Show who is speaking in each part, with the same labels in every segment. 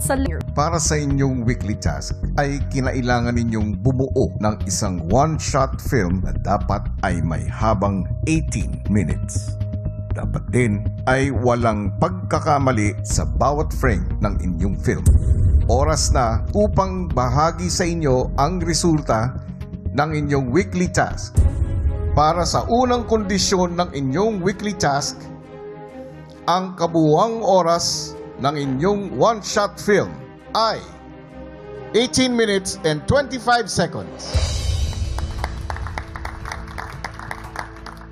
Speaker 1: sa
Speaker 2: Para sa inyong weekly task ay kinailangan ninyong bumuo ng isang one-shot film na dapat ay may habang 18 minutes. Dapat din ay walang pagkakamali sa bawat frame ng inyong film. Oras na upang bahagi sa inyo ang resulta ng inyong weekly task. Para sa unang kondisyon ng inyong weekly task, ang kabuuang oras ng inyong one-shot film ay 18 minutes and 25 seconds.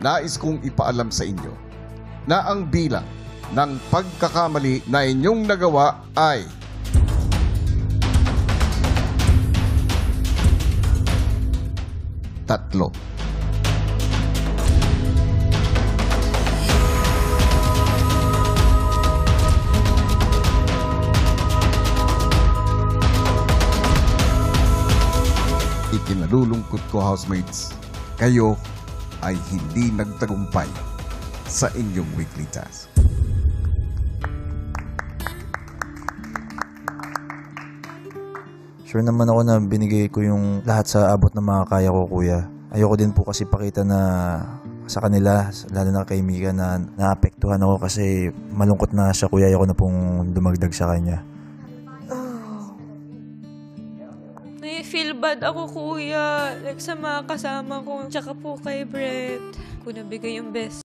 Speaker 2: Nais kong ipaalam sa inyo na ang bilang ng pagkakamali na inyong nagawa ay 3. Ikinalulungkot ko, housemates, kayo ay hindi nagtagumpay sa inyong weekly task.
Speaker 3: Sure naman ako na binigay ko yung lahat sa abot ng mga kaya ko, kuya. Ayoko din po kasi pakita na sa kanila, lalo na kay Mika, na naapektuhan ako kasi malungkot na siya, kuya. Ayoko na pong dumagdag sa kanya.
Speaker 4: Feel bad ako, kuya. Like, sa mga kasama ko. Tsaka po kay Brett. Ko nabigay yung best.